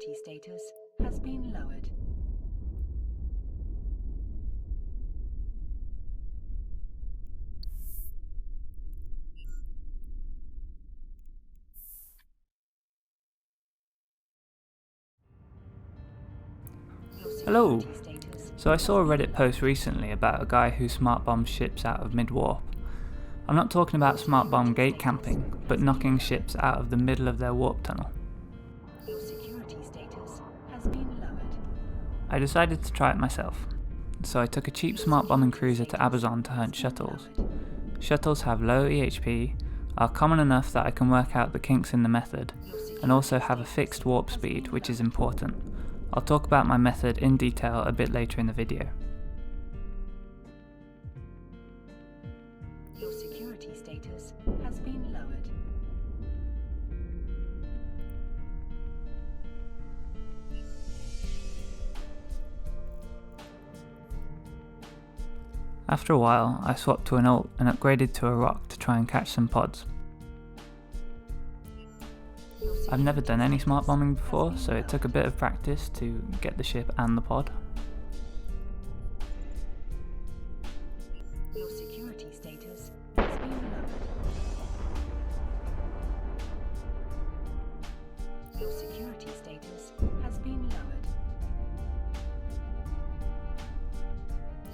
security status has been lowered. Hello! So I saw a Reddit post recently about a guy who smart-bombs ships out of mid-warp. I'm not talking about smart-bomb gate camping, but knocking ships out of the middle of their warp tunnel. Your security status has been lowered. I decided to try it myself, so I took a cheap smart-bombing cruiser to Abazon to hunt shuttles. Shuttles have low EHP, are common enough that I can work out the kinks in the method, and also have a fixed warp speed, which is important. I'll talk about my method in detail a bit later in the video. Your security status has been lowered. After a while, I swapped to an ult and upgraded to a rock to try and catch some pods. I've never done any smart bombing before, so it took a bit of practice to get the ship and the pod. Your security status has been lowered. Your security status has been lowered.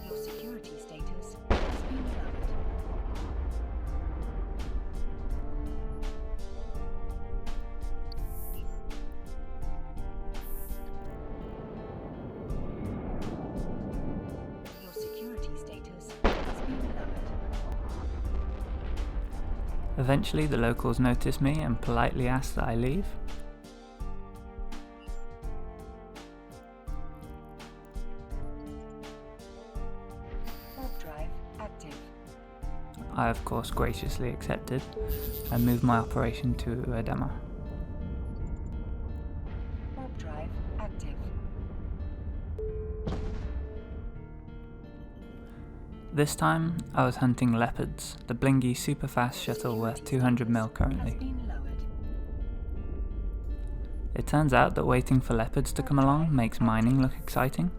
Your security status has been lowered. Your security status has been lowered. Eventually the locals noticed me and politely asked that I leave. Warp drive active. I of course graciously accepted and moved my operation to a demo. Warp drive active. This time I was hunting Leopards, the blingy super fast shuttle worth 200 mil Has currently. been lowered. It turns out that waiting for Leopards to come along makes mining look exciting,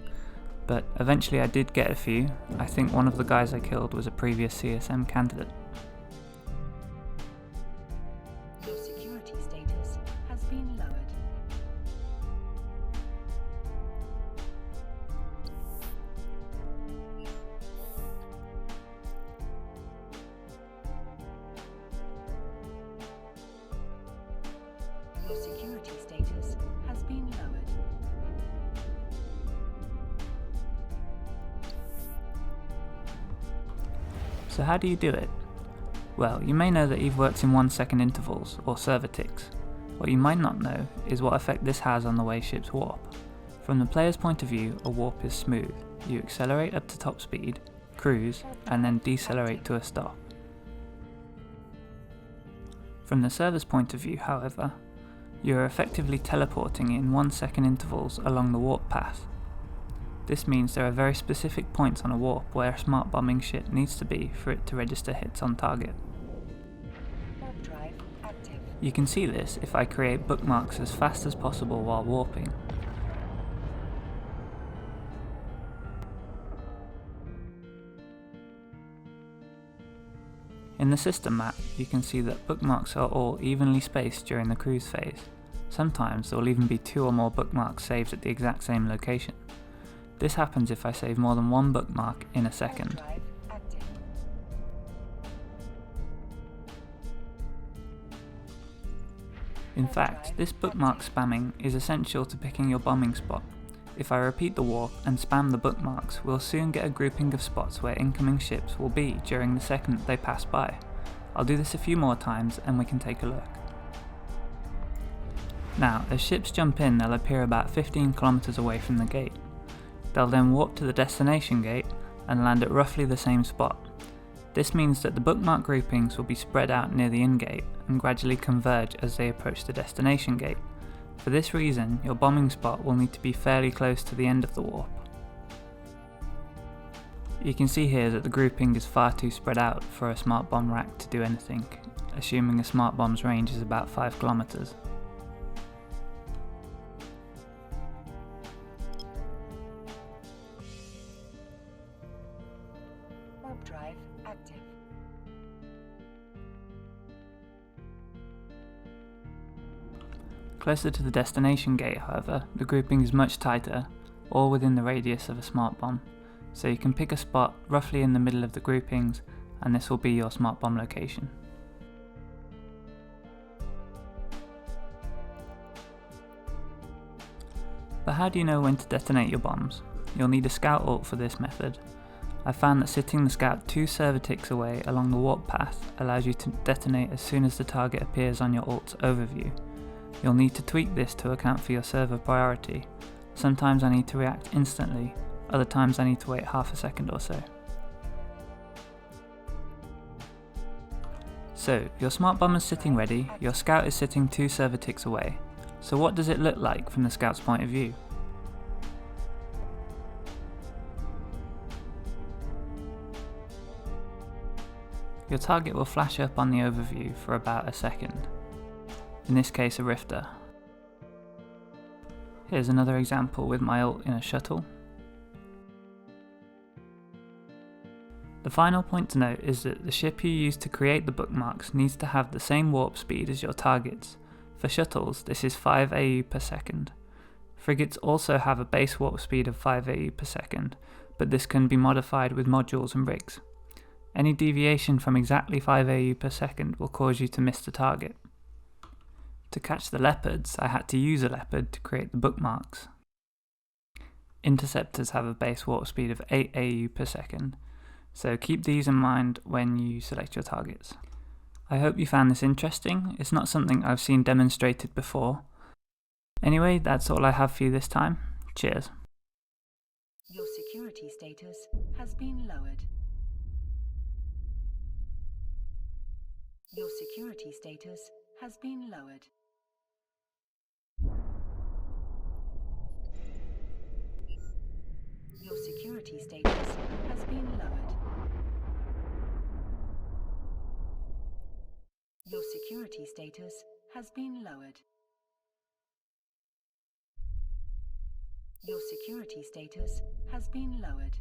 but eventually I did get a few. I think one of the guys I killed was a previous CSM candidate. Your security status has been lowered. Your security status has been lowered. So how do you do it? Well, you may know that Eve works in 1 second intervals, or server ticks. What you might not know is what effect this has on the way ships warp. From the player's point of view, a warp is smooth. You accelerate up to top speed, cruise, and then decelerate to a stop. From the server's point of view, however, you are effectively teleporting in 1 second intervals along the warp path. This means there are very specific points on a warp where a smart bombing ship needs to be for it to register hits on target. Warp drive active. You can see this if I create bookmarks as fast as possible while warping. In the system map, you can see that bookmarks are all evenly spaced during the cruise phase. Sometimes there will even be 2 or more bookmarks saved at the exact same location. This happens if I save more than 1 bookmark in a second. Drive active. In fact, this bookmark spamming is essential to picking your bombing spot. If I repeat the warp and spam the bookmarks, we'll soon get a grouping of spots where incoming ships will be during the second they pass by. I'll do this a few more times and we can take a look. Now, as ships jump in, they'll appear about 15 kilometers away from the gate. They'll then warp to the destination gate and land at roughly the same spot. This means that the bookmark groupings will be spread out near the in-gate and gradually converge as they approach the destination gate. For this reason, your bombing spot will need to be fairly close to the end of the warp. You can see here that the grouping is far too spread out for a smart bomb rack to do anything, assuming a smart bomb's range is about 5 kilometers. warp drive active. Closer to the destination gate, however, the grouping is much tighter, all within the radius of a smart bomb, so you can pick a spot roughly in the middle of the groupings, and this will be your smart bomb location. But how do you know when to detonate your bombs? You'll need a scout ult for this method. I found that sitting the scout 2 server ticks away along the warp path allows you to detonate as soon as the target appears on your ult's overview. You'll need to tweak this to account for your server priority. Sometimes I need to react instantly, other times I need to wait half a second or so. So, your smart bomb is sitting ready, your scout is sitting 2 server ticks away. So what does it look like from the scout's point of view? Your target will flash up on the overview for about a second. In this case, a rifter. Here's another example with my ult in a shuttle. The final point to note is that the ship you use to create the bookmarks needs to have the same warp speed as your targets. For shuttles, this is 5 AU per second. Frigates also have a base warp speed of 5 AU per second, but this can be modified with modules and rigs. Any deviation from exactly 5 AU per second will cause you to miss the target. To catch the Leopards, I had to use a Leopard to create the bookmarks. Interceptors have a base warp speed of 8 AU per second, so keep these in mind when you select your targets. I hope you found this interesting. It's not something I've seen demonstrated before. Anyway, that's all I have for you this time. Cheers. Your security status has been lowered. Your security status has been lowered. Your security status has been lowered. Your security status has been lowered. Your security status has been lowered.